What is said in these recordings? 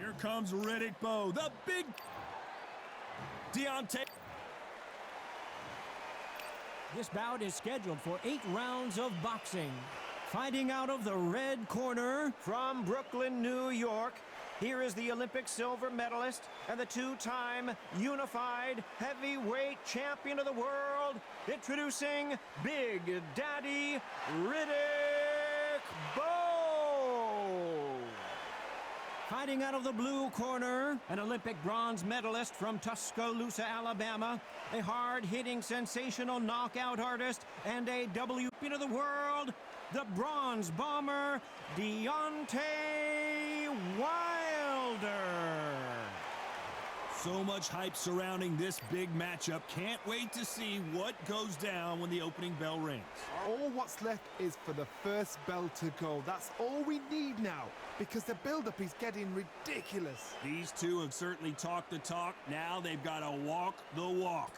Here comes Redick Bowe, the big Deontay. This bout is scheduled for 8 rounds of boxing. Fighting out of the red corner from Brooklyn, New York, here is the Olympic silver medalist and the 2-time unified heavyweight champion of the world, introducing Big Daddy Redick Bowe. Fighting out of the blue corner, an Olympic bronze medalist from Tuscaloosa, Alabama, a hard-hitting, sensational knockout artist, and a champion of the world, the bronze bomber, Deontay Wilder. So much hype surrounding this big matchup. Can't wait to see what goes down when the opening bell rings. All what's left is for the first bell to go. That's all we need now, because the build-up is getting ridiculous. These two have certainly talked the talk. Now they've got to walk the walk.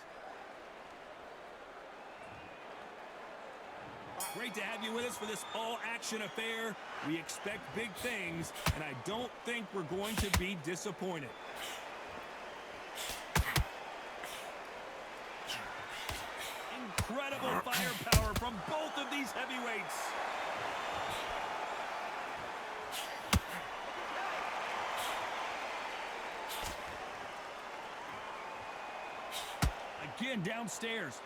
Great to have you with us for this all-action affair. We expect big things, and I don't think we're going to be disappointed. Incredible firepower from both of these heavyweights. Again, downstairs.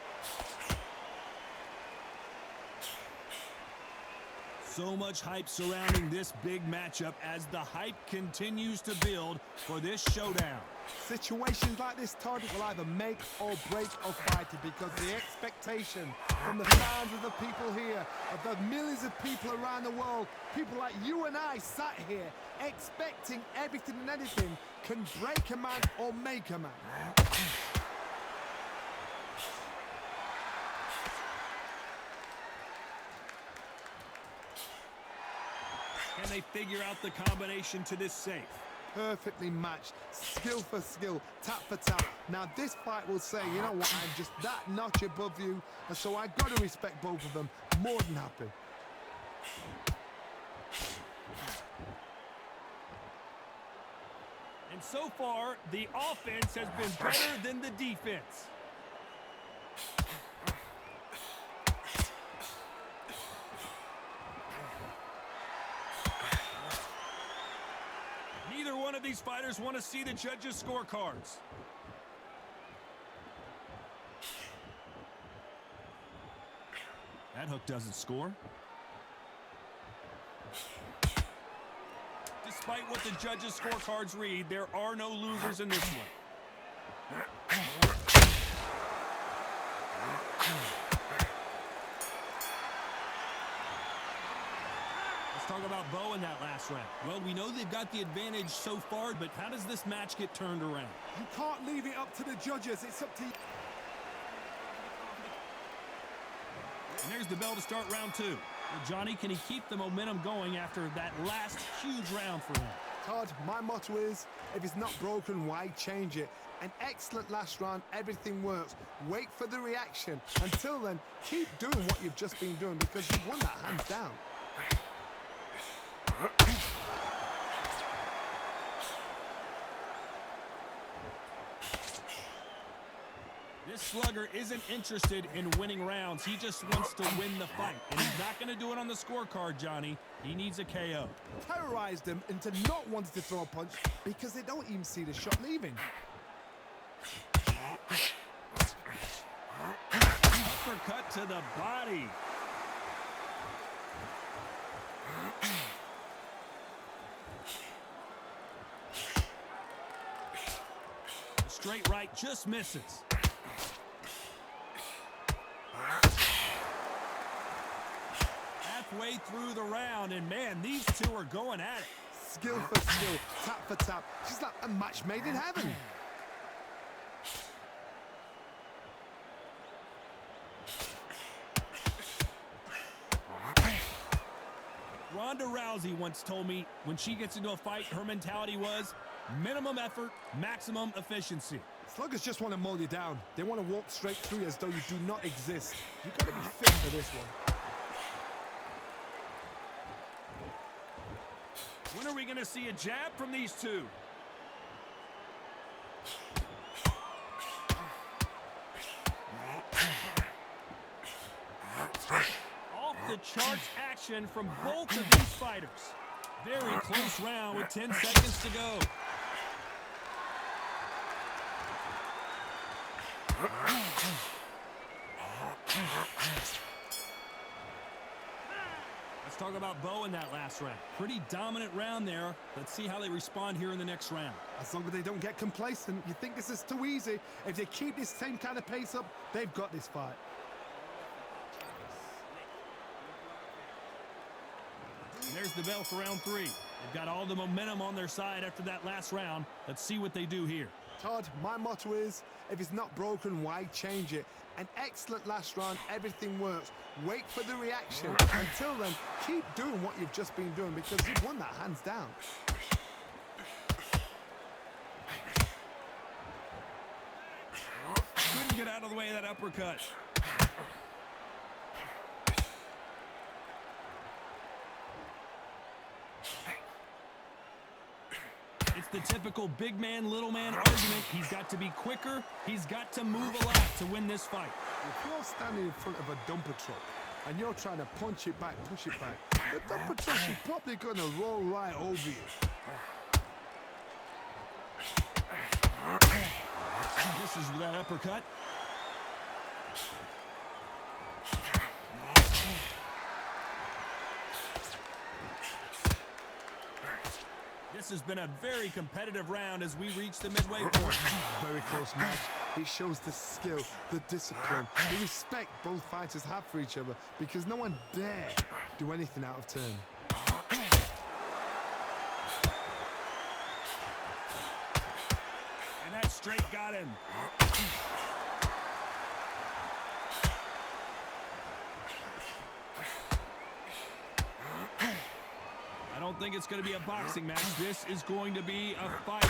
So much hype surrounding this big matchup as the hype continues to build for this showdown. Situations like this, Todd, will either make or break a fighter, because the expectation from the fans of the people here, of the millions of people around the world, people like you and I sat here expecting everything and anything, can break a man or make a man. Can they figure out the combination to this safe? Perfectly matched, skill for skill, tap for tap. Now this fight will say, you know what, I'm just that notch above you, and so I've got to respect both of them. More than happy. And so far, the offense has been better than the defense. Neither one of these fighters want to see the judges' scorecards. That hook doesn't score. Despite what the judges' scorecards read, there are no losers in this one. Let's talk about Bowe in that last round. Well, we know they've got the advantage so far, but how does this match get turned around? You can't leave it up to the judges. It's up to you. And there's the bell to start round 2. Well, Johnny, can he keep the momentum going after that last huge round for him? Todd, my motto is, if it's not broken, why change it? An excellent last round, everything works. Wait for the reaction. Until then, keep doing what you've just been doing, because you've won that hands down. This slugger isn't interested in winning rounds. He just wants to win the fight. And he's not going to do it on the scorecard, Johnny. He needs a KO. Terrorize them into not wanting to throw a punch because they don't even see the shot leaving. Uppercut to the body. Straight right just misses. Halfway through the round, and man, these two are going at it. Skill for skill, tap for tap. She's like a match made in heaven. Ronda Rousey once told me when she gets into a fight, her mentality was minimum effort, maximum efficiency. Sluggers just want to mow you down. They want to walk straight through you as though you do not exist. You've got to be fit for this one. When are we going to see a jab from these two? Off the charts action from both of these fighters. Very close round with 10 seconds to go. Let's talk about Bowe in that last round. Pretty dominant round there. Let's see how they respond here in the next round. As long as they don't get complacent, you think this is too easy. If they keep this same kind of pace up, they've got this fight. And there's the bell for round 3. They've got all the momentum on their side after that last round. Let's see what they do here. Todd, my motto is, if it's not broken, why change it? An excellent last round, everything works. Wait for the reaction. Until then, keep doing what you've just been doing because you've won that hands down. Couldn't get out of the way of that uppercut. It's the typical big man, little man argument. He's got to be quicker. He's got to move a lot to win this fight. If you're standing in front of a dumper truck and you're trying to punch it back, push it back, the dumper truck is probably going to roll right over you. This is that uppercut. This has been a very competitive round as we reach the midway point. Very close match. It shows the skill, the discipline, the respect both fighters have for each other because no one dare do anything out of turn. And that straight got him. I don't think it's going to be a boxing match. This is going to be a fight.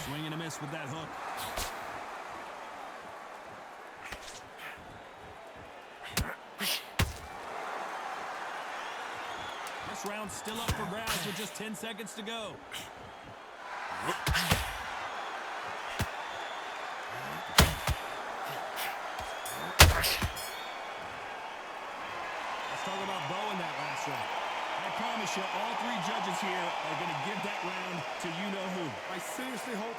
Swing and a miss with that hook. This round's still up for grabs with just 10 seconds to go. Talk about Bowe in that last round. I promise you, all 3 judges here are going to give that round to you-know-who. I seriously hope...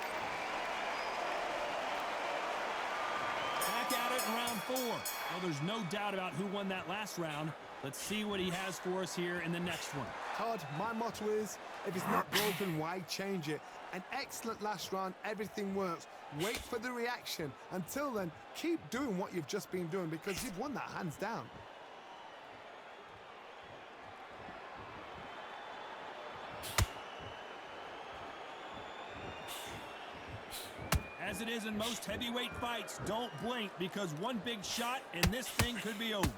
Back at it in round 4. Well, there's no doubt about who won that last round. Let's see what he has for us here in the next one. Todd, my motto is, if it's not broken, why change it? An excellent last round, everything works. Wait for the reaction. Until then, keep doing what you've just been doing because you've won that hands down. As it is in most heavyweight fights, don't blink because one big shot and this thing could be over.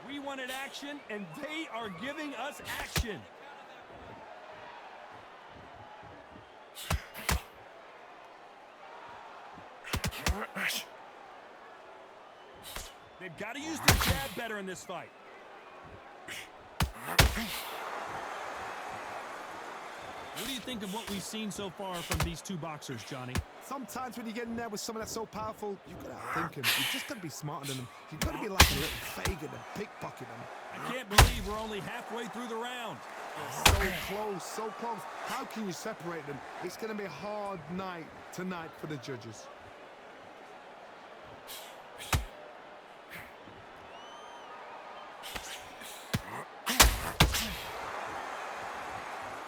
We wanted action, and they are giving us action. They've got to use the jab better in this fight. What do you think of what we've seen so far from these 2 boxers, Johnny? Sometimes when you get in there with someone that's so powerful, you've got to outthink him. You've just got to be smarter than him. You've got to be like a little faggot and pickpocket him. I can't believe we're only halfway through the round. So close, so close. How can you separate them? It's going to be a hard night tonight for the judges.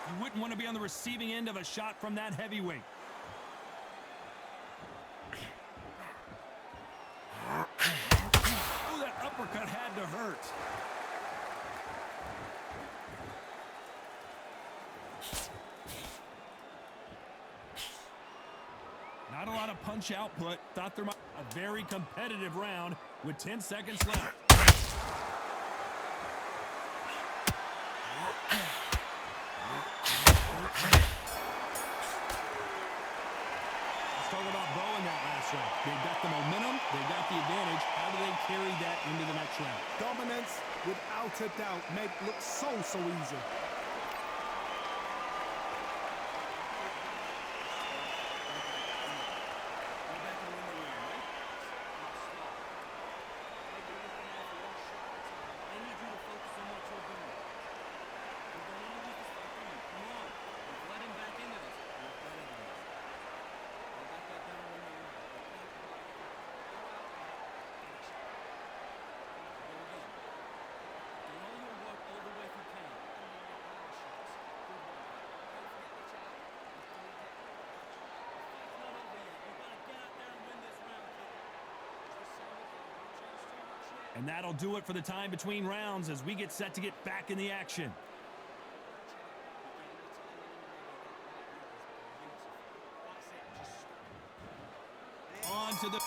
You wouldn't want to be on the receiving end of a shot from that heavyweight. Oh, that uppercut had to hurt. Not a lot of punch output. Thought there might be a very competitive round with 10 seconds left. Let's talk about Bowe in that last round. They've got the momentum, they've got the advantage. How do they carry that into the next to doubt make look so easy. And that'll do it for the time between rounds as we get set to get back in the action. On to the...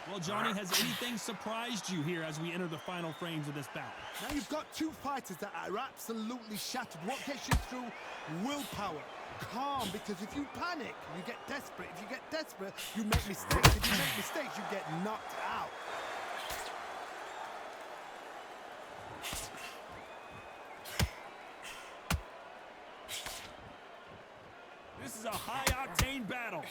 Well, Johnny, has anything surprised you here as we enter the final frames of this bout? Now you've got two fighters that are absolutely shattered. What gets you through? Willpower. Calm, because if you panic, you get desperate. If you get desperate, you make mistakes. If you make mistakes, you get knocked out. This is a high-octane battle.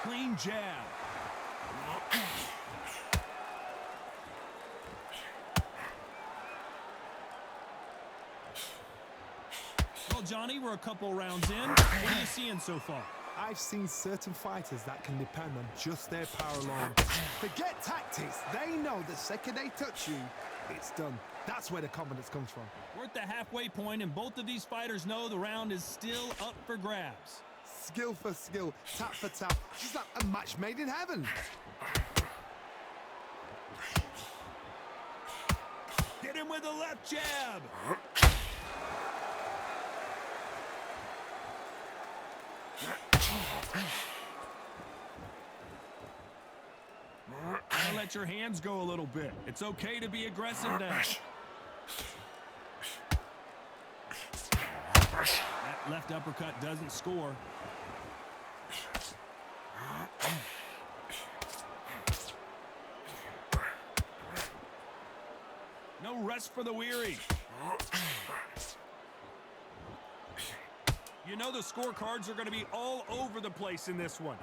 Clean jab. Well, Johnny, we're a couple rounds in. What are you seeing so far? I've seen certain fighters that can depend on just their power alone. Forget tactics. They know the second they touch you, it's done. That's where the confidence comes from. We're at the halfway point, and both of these fighters know the round is still up for grabs. Skill for skill, tap for tap. She's like a match made in heaven. Hit him with a left jab. Don't let your hands go a little bit. It's okay to be aggressive now. That left uppercut doesn't score. No rest for the weary. You know the scorecards are going to be all over the place in this one.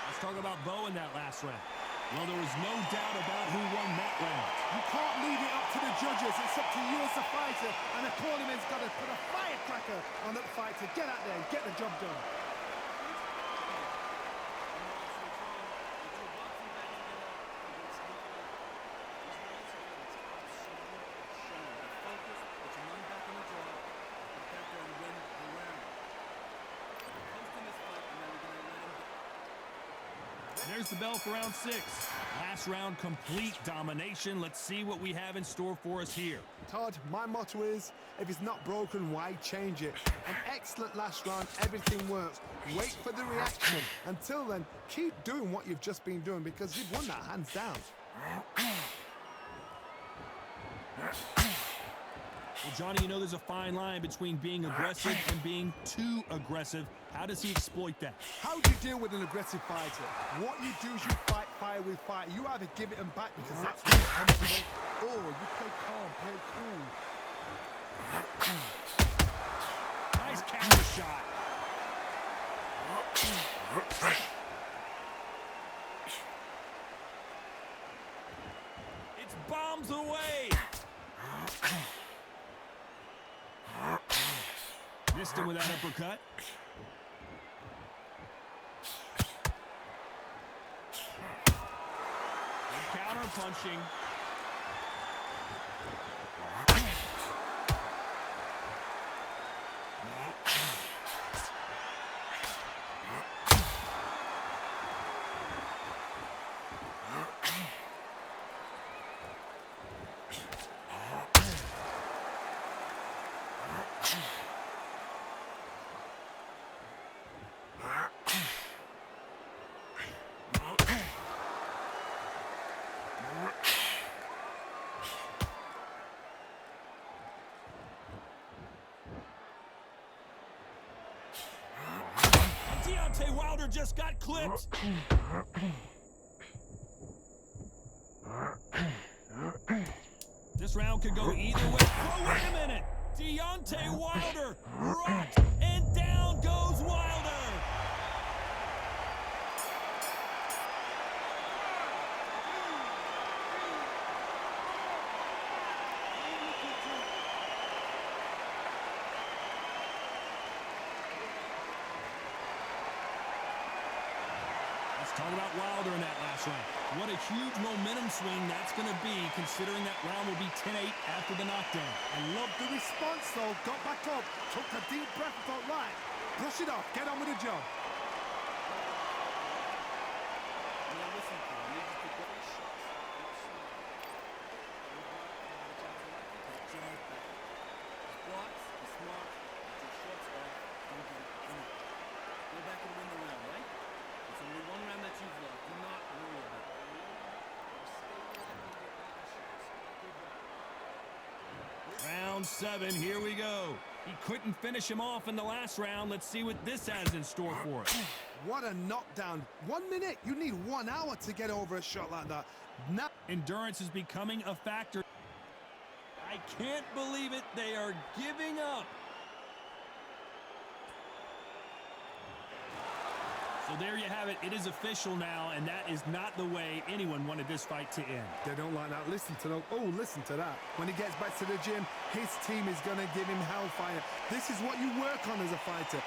Let's talk about Bowe in that last round. Well, there was no doubt about who won that round. You can't leave it up to the judges. It's up to you as a fighter. And the cornerman's got to put a firecracker on that fight to get out there and get the job done. There's the bell for round 6. Last round, complete domination. Let's see what we have in store for us here. Todd, my motto is, if it's not broken, why change it? An excellent last round, everything works. Wait for the reaction. Until then, keep doing what you've just been doing because you've won that hands down. Well, Johnny, you know there's a fine line between being aggressive and being too aggressive. How does he exploit that? How do you deal with an aggressive fighter? What you do is you fight fire with fire. You either give it them back because that's what you're confident, or you play calm, play cool. Nice counter shot. It's bombs away. Missed him with that uppercut. Counter punching. Deontay Wilder just got clipped. This round could go either way. Oh, wait a minute. Deontay Wilder rocked, and down goes Wilder. Let's talk about Wilder in that last round. What a huge momentum swing that's going to be, considering that round will be 10-8 after the knockdown. I love the response, though. Got back up, took a deep breath, and thought, right, brush it off, get on with the job. Round 7, here we go. He couldn't finish him off in the last round. Let's see what this has in store for us. What a knockdown. 1 minute, you need 1 hour to get over a shot like that. Now Endurance is becoming a factor. I can't believe it. They are giving up. So there you have it. It is official now, and that is not the way anyone wanted this fight to end. they don't like that. Listen to them. Oh, listen to that. When he gets back to the gym, his team is going to give him hellfire. This is what you work on as a fighter.